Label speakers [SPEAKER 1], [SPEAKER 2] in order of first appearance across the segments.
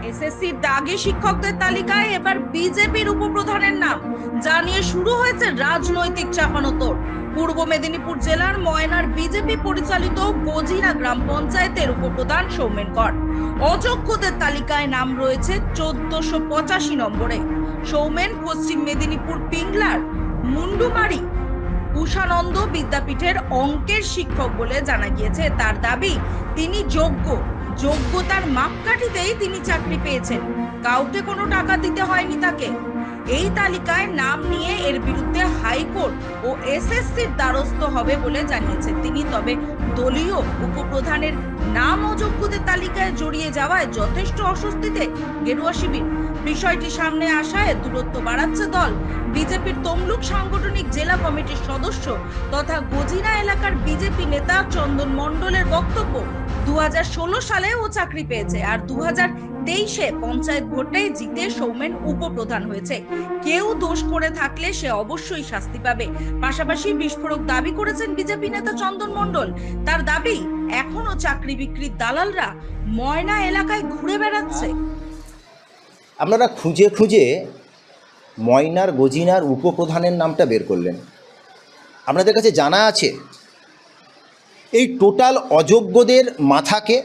[SPEAKER 1] এসএসসির দাগি শিক্ষকদের তালিকায় এবার বিজেপির উপপ্রধানের নাম জানিয়ে শুরু হয়েছে রাজনৈতিক চাপানোতর। পূর্ব মেদিনীপুর জেলার ময়নার বিজেপি পরিচালিত গজিনা গ্রাম পঞ্চায়েতের উপপ্রধান সৌমেন কর অযোগ্যদের তালিকায় নাম রয়েছে 1485 নম্বরে। সৌমেন পশ্চিম মেদিনীপুর পিংলার মুন্ডুমারি উষানন্দ বিদ্যাপীঠের অঙ্কের শিক্ষক বলে জানা গিয়েছে। তার দাবি, তিনি যোগ্যতার মাপকাঠিতেই তিনি চাকরি পেয়েছেন, কাউকে কোনো টাকা দিতে হয়নি তাকে। এই তালিকায় নাম নিয়ে এর বিরুদ্ধে হাইকোর্ট ও এসএসসির দ্বারস্থ হবে বলে জানিয়েছেন তিনি। তবে দলীয় উপপ্রধানের নাম অযোগ্যদের তালিকায় জড়িয়ে যাওয়ায় যথেষ্ট অস্বস্তিতে গেরুয়া শিবির। বিষয়টি সামনে আসায় দূরত্ব বাড়াচ্ছে দল। বিজেপির তমলুক সাংগঠনিক জেলা কমিটির সদস্য তথা গজিনা এলাকার বিজেপি নেতা চন্দন মণ্ডলের বক্তব্য, 2016 সালে ও চাকরি পেয়েছে আর 2023-এ পঞ্চায়েত ভোটে জিতে সৌমেন উপপ্রধান হয়েছে। কেউ দোষ করে থাকলে সে অবশ্যই শাস্তি পাবে। পাশাপাশি বিস্ফোরক দাবি করেছেন বিজেপি নেতা চন্দন মণ্ডল। তার দাবি, এখনো চাকরি বিক্রির দালালরা ময়না এলাকায় ঘুরে বেড়াচ্ছে।
[SPEAKER 2] আপনারা খুঁজে খুঁজে ময়নার গজিনার উপপ্রধানের নামটা বের করলেন। আপনাদের কাছে জানা আছে এই টোটাল অযোগ্যদের মাথাকে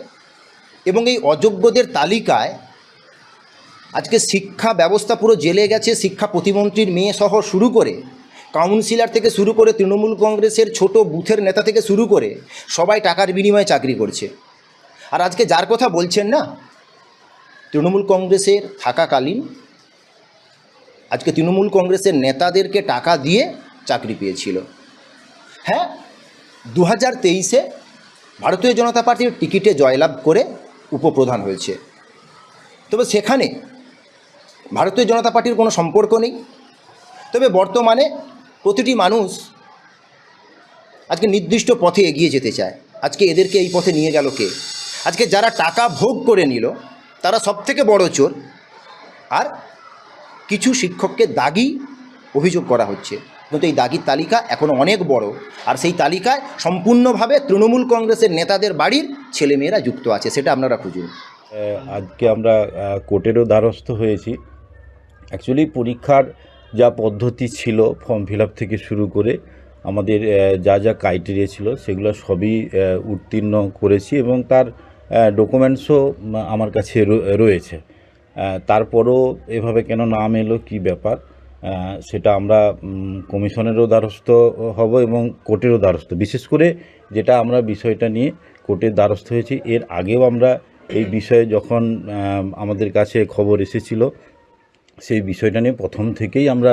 [SPEAKER 2] এবং এই অযোগ্যদের তালিকায় আজকে শিক্ষা ব্যবস্থা পুরো জেলে গেছে। শিক্ষা প্রতিমন্ত্রীর মেয়ে সহ শুরু করে কাউন্সিলর থেকে শুরু করে তৃণমূল কংগ্রেসের ছোট বুথের নেতা থেকে শুরু করে সবাই টাকার বিনিময়ে চাকরি করছে। আর আজকে যার কথা বলছেন না, তৃণমূল কংগ্রেসের থাকাকালীন আজকে তৃণমূল কংগ্রেসের নেতাদেরকে টাকা দিয়ে চাকরি পেয়েছিল। হ্যাঁ, 2023-এ ভারতীয় জনতা পার্টির টিকিটে জয়লাভ করে উপপ্রধান হয়েছে। তবে সেখানে ভারতীয় জনতা পার্টির কোনো সম্পর্ক নেই। তবে বর্তমানে প্রতিটি মানুষ আজকে নির্দিষ্ট পথে এগিয়ে যেতে চায়। আজকে এদেরকে এই পথে নিয়ে গেল কে? আজকে যারা টাকা ভোগ করে নিল তারা সবথেকে বড় চোর। আর কিছু শিক্ষককে দাগি অভিযোগ করা হচ্ছে, কিন্তু এই দাগির তালিকা এখনও অনেক বড়। আর সেই তালিকায় সম্পূর্ণভাবে তৃণমূল কংগ্রেসের নেতাদের বাড়ির ছেলেমেয়েরা যুক্ত আছে, সেটা আপনারা খুঁজুন।
[SPEAKER 3] আজকে আমরা কোর্টেরও দ্বারস্থ হয়েছি। অ্যাকচুয়ালি পরীক্ষার যা পদ্ধতি ছিল, ফর্ম ফিল আপ থেকে শুরু করে আমাদের যা যা ক্রাইটেরিয়া ছিল সেগুলো সবই উত্তীর্ণ করেছি এবং তার ডকুমেন্টসও আমার কাছে রয়েছে। তারপরও এভাবে কেন নাম এলো, কী ব্যাপার, সেটা আমরা কমিশনেরও দ্বারস্থ হব এবং কোর্টেরও দ্বারস্থ। বিশেষ করে যেটা আমরা বিষয়টা নিয়ে কোর্টের দ্বারস্থ হয়েছি, এর আগেও আমরা এই বিষয়ে যখন আমাদের কাছে খবর এসেছিল সেই বিষয়টা নিয়ে প্রথম থেকেই আমরা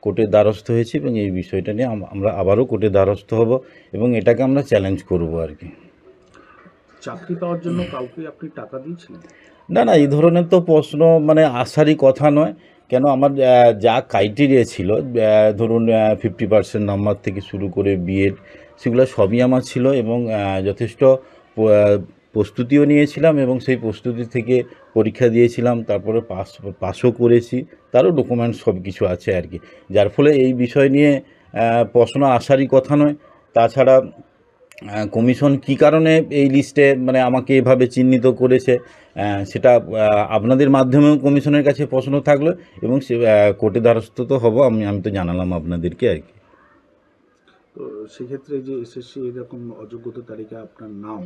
[SPEAKER 3] কোর্টের দ্বারস্থ হয়েছি এবং এই বিষয়টা নিয়ে আমরা আবারও কোর্টের দ্বারস্থ হব এবং এটাকে আমরা চ্যালেঞ্জ করব আর কি।
[SPEAKER 4] চাকরি পাওয়ার জন্য কাউকে আপনি টাকা দিয়েছিলেন?
[SPEAKER 3] না, এই ধরনের তো প্রশ্ন আসারই কথা নয়। কেন, আমার যা ক্রাইটেরিয়া ছিল, ধরুন 50% নাম্বার থেকে শুরু করে বিএড, সেগুলো সবই আমার ছিল এবং যথেষ্ট প্রস্তুতিও নিয়েছিলাম এবং সেই প্রস্তুতি থেকে পরীক্ষা দিয়েছিলাম, তারপরে পাসও করেছি, তারও ডকুমেন্টস সব কিছু আছে আর কি। যার ফলে এই বিষয় নিয়ে প্রশ্ন আসারই কথা নয়। তাছাড়া কমিশন কী কারণে এই লিস্টে আমাকে এভাবে চিহ্নিত করেছে সেটা আপনাদের মাধ্যমেও কমিশনের কাছে প্রশ্ন থাকলো এবং সে কোর্টে দ্বারস্থ তো হব, আমি তো জানালাম আপনাদেরকে আর কি।
[SPEAKER 4] তো সেক্ষেত্রে যে এসএসসি এরকম অযোগ্যতা তালিকা আপনার নাম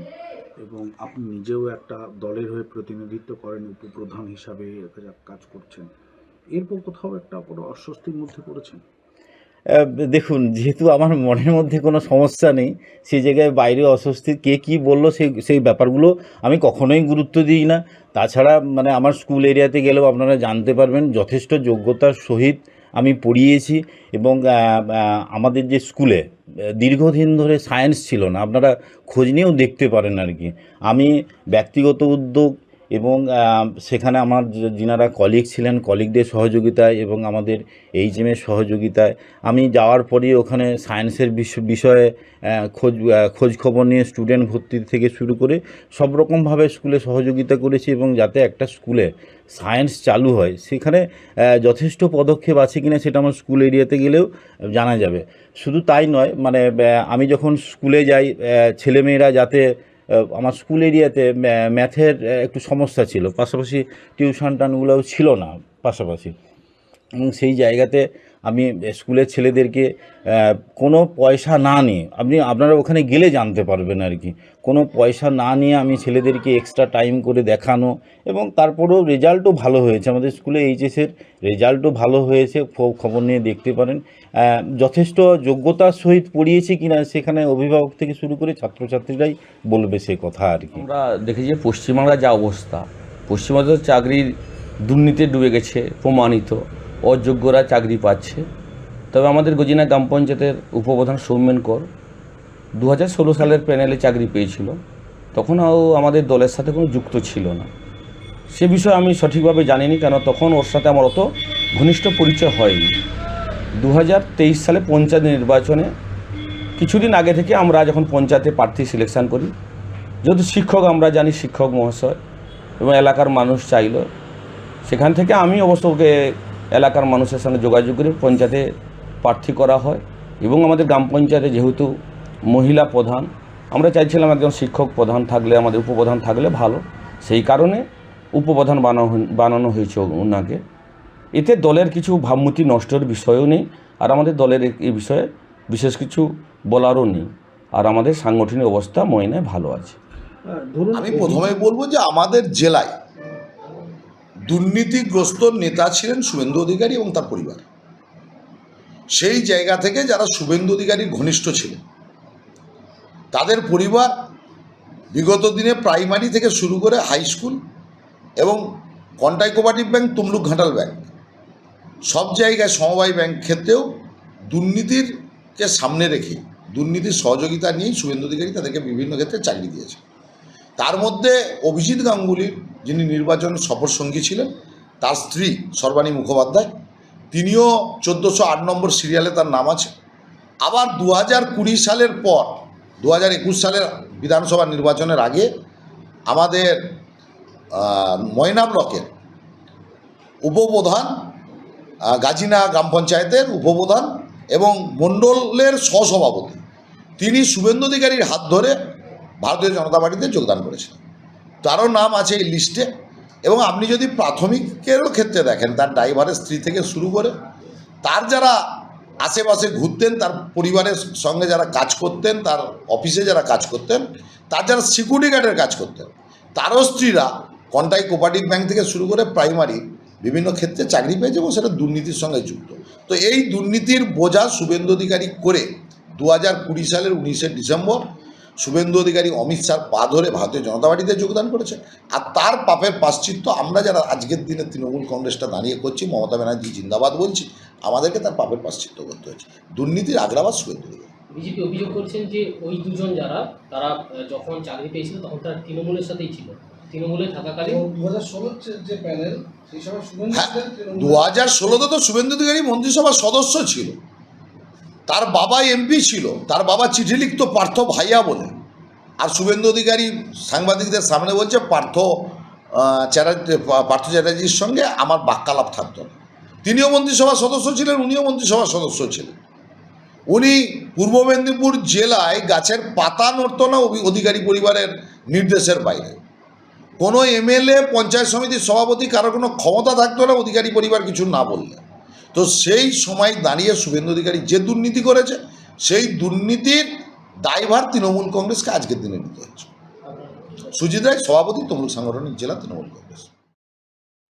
[SPEAKER 4] এবং আপনি নিজেও একটা দলের হয়ে প্রতিনিধিত্ব করেন, উপপ্রধান হিসাবে কাজ করছেন, এরপর কোথাও একটা বড় অস্বস্তির মধ্যে পড়েছেন?
[SPEAKER 3] দেখুন, যেহেতু আমার মনের মধ্যে কোনো সমস্যা নেই, সেই জায়গায় বাইরে অস্বস্তি কে কী বললো সেই ব্যাপারগুলো আমি কখনোই গুরুত্ব দিই না। তাছাড়া আমার স্কুল এরিয়াতে গেলেও আপনারা জানতে পারবেন যথেষ্ট যোগ্যতার সহিত আমি পড়িয়েছি এবং আমাদের যে স্কুলে দীর্ঘদিন ধরে সায়েন্স ছিল না, আপনারা খোঁজ নিয়েও দেখতে পারেন আর কি। আমি ব্যক্তিগত উদ্যোগ এবং সেখানে আমার যিনারা কলিগ ছিলেন, কলিগদের সহযোগিতায় এবং আমাদের এইচএমের সহযোগিতায় আমি যাওয়ার পরই ওখানে সায়েন্সের বিষয়ে খোঁজ খবর নিয়ে স্টুডেন্ট ভর্তি থেকে শুরু করে সব রকমভাবে স্কুলে সহযোগিতা করেছি এবং যাতে একটা স্কুলে সায়েন্স চালু হয় সেখানে যথেষ্ট পদক্ষেপ আছে কিনা সেটা আমার স্কুল এরিয়াতে গেলেও জানা যাবে। শুধু তাই নয়, আমি যখন স্কুলে যাই ছেলেমেয়েরা যাতে আমার স্কুল এরিয়াতে ম্যাথের একটু সমস্যা ছিল, পাশাপাশি টিউশন টানগুলোও ছিল না পাশাপাশি, এবং সেই জায়গাতে আমি স্কুলের ছেলেদেরকে কোনো পয়সা না নিয়ে, আপনারা ওখানে গেলে জানতে পারবেন আর কি, কোনো পয়সা না নিয়ে আমি ছেলেদেরকে এক্সট্রা টাইম করে দেখানো, এবং তারপরেও রেজাল্টও ভালো হয়েছে, আমাদের স্কুলে এইচএসের রেজাল্টও ভালো হয়েছে, খবর নিয়ে দেখতে পারেন। যথেষ্ট যোগ্যতার সহিত পড়িয়েছি কিনা সেখানে অভিভাবক থেকে শুরু করে ছাত্রছাত্রীরাই বলবে সে কথা আর কি।
[SPEAKER 5] আমরা দেখি যে পশ্চিমবাংলার যা অবস্থা, পশ্চিমবঙ্গের চাকরির দুর্নীতি ডুবে গেছে, প্রমাণিত, অযোগ্যরা চাকরি পাচ্ছে। তবে আমাদের গজিনা গ্রাম পঞ্চায়েতের উপপ্রধান সৌমেন কর 2016 সালের প্যানেলে চাকরি পেয়েছিল, তখনও আমাদের দলের সাথে কোনো যুক্ত ছিল না। সে বিষয়ে আমি সঠিকভাবে জানিনি, কেন তখন ওর সাথে আমার অত ঘনিষ্ঠ পরিচয় হয়নি। 2023 সালে পঞ্চায়েত নির্বাচনে কিছুদিন আগে থেকে আমরা যখন পঞ্চায়েতে প্রার্থী সিলেকশন করি, যেহেতু শিক্ষক আমরা জানি, শিক্ষক মহাশয় এবং এলাকার মানুষ চাইল, সেখান থেকে আমি অবশ্য ওকে এলাকার মানুষের সঙ্গে যোগাযোগ করে পঞ্চায়েতে প্রার্থী করা হয়। এবং আমাদের গ্রাম পঞ্চায়েতে যেহেতু মহিলা প্রধান, আমরা চাইছিলাম একজন শিক্ষক প্রধান থাকলে, আমাদের উপপ্রধান থাকলে ভালো, সেই কারণে উপপ্রধান বানানো হয়েছে ওনাকে। এতে দলের কিছু ভাবমূর্তি নষ্টের বিষয়ও নেই, আর আমাদের দলের এই বিষয়ে বিশেষ কিছু বলারও নেই, আর আমাদের সাংগঠনিক অবস্থা ময়নায় ভালো আছে।
[SPEAKER 6] আমি প্রথমে বলবো যে আমাদের জেলায় দুর্নীতিগ্রস্ত নেতা ছিলেন শুভেন্দু অধিকারী এবং তার পরিবার। সেই জায়গা থেকে যারা শুভেন্দু অধিকারীর ঘনিষ্ঠ ছিলেন, তাদের পরিবার বিগত দিনে প্রাইমারি থেকে শুরু করে হাই স্কুল এবং Contai cooperative bank, Tamluk Ghatal bank, সব জায়গায় সমবায় ব্যাংক ক্ষেত্রেও দুর্নীতিরকে সামনে রেখে দুর্নীতির সহযোগিতা নিয়েই শুভেন্দু অধিকারী তাদেরকে বিভিন্ন ক্ষেত্রে চাকরি দিয়েছে। তার মধ্যে অভিজিৎ গাঙ্গুলির, যিনি নির্বাচন সফরসঙ্গী ছিলেন, তার স্ত্রী সর্বাণী মুখোপাধ্যায়, তিনিও 1408 নম্বর সিরিয়ালে তার নাম আছে। আবার 2020 সালের পর 2021 সালের বিধানসভা নির্বাচনের আগে আমাদের ময়না ব্লকের উপপ্রধান, গাজিনা গ্রাম পঞ্চায়েতের উপপ্রধান এবং মণ্ডলের সহসভাপতি, তিনি শুভেন্দু অধিকারীর হাত ধরে ভারতীয় জনতা পার্টিতে যোগদান করেছেন। তারও নাম আছে এই লিস্টে। এবং আপনি যদি প্রাথমিকেরও ক্ষেত্রে দেখেন, তার ড্রাইভারের স্ত্রী থেকে শুরু করে তার যারা আশেপাশে ঘুরতেন, তার পরিবারের সঙ্গে যারা কাজ করতেন, তার অফিসে যারা কাজ করতেন, তার যারা সিকিউরিটি গার্ডের কাজ করতেন, তারও স্ত্রীরা কন্টাই কোঅপারেটিভ ব্যাংক থেকে শুরু করে প্রাইমারি বিভিন্ন ক্ষেত্রে চাকরি পেয়েছে এবং সেটা দুর্নীতির সঙ্গে যুক্ত। তো এই দুর্নীতির বোঝা শুভেন্দু অধিকারী করে 2020 সালের 19শে ডিসেম্বর শুভেন্দু অধিকারী অমিত শাহর পা ধরে ভারতীয় জনতা পার্টিতে যোগদান করেছে। আর তার পাপের প্রায়শ্চিত্ত আমরা যারা আজকের দিনে তৃণমূল কংগ্রেসটা দাঁড়িয়ে করছি, মমতা ব্যানার্জি জিন্দাবাদ বলছি, আমাদেরকে তার পাপের প্রায়শ্চিত্ত করতে হয়েছে। দুর্নীতির আগ্রাবাদ শুভেন্দু অধিকারী।
[SPEAKER 7] বিজেপি অভিযোগ করছেন যে ওই দুজন তারা যখন চাকরি পেয়েছিল তখন তারা তৃণমূলের সাথেই ছিল, তৃণমূলে থাকাকালীন
[SPEAKER 8] 2016 যে প্যানেল, সেই সময় শুভেন্দু
[SPEAKER 6] হ্যাঁ, 2016-তে তো শুভেন্দু অধিকারী মন্ত্রিসভার সদস্য ছিল, তার বাবা এমপি ছিল, তার বাবা চিঠি লিখত পার্থ ভাইয়া বলে। আর শুভেন্দু অধিকারী সাংবাদিকদের সামনে বলছে পার্থ চ্যাটার্জির সঙ্গে আমার বাক্যালাপ থাকতো না। তিনিও মন্ত্রিসভার সদস্য ছিলেন, উনিও মন্ত্রিসভার সদস্য ছিলেন। উনি পূর্ব মেদিনীপুর জেলায় গাছের পাতা নড়ত না অধিকারী পরিবারের নির্দেশের বাইরে। কোনো এমএলএ, পঞ্চায়েত সমিতির সভাপতি, কারো কোনো ক্ষমতা থাকতো না অধিকারী পরিবার কিছু না বললে। তো সেই সময় দাঁড়িয়ে শুভেন্দু অধিকারী যে দুর্নীতি করেছে, সেই দুর্নীতির দায়ভার তৃণমূল কংগ্রেসকে আজকের দিনে নিতে হচ্ছে। সুজিত রায়, সভাপতি, তমলুক সাংগঠনিক জেলা তৃণমূল কংগ্রেস।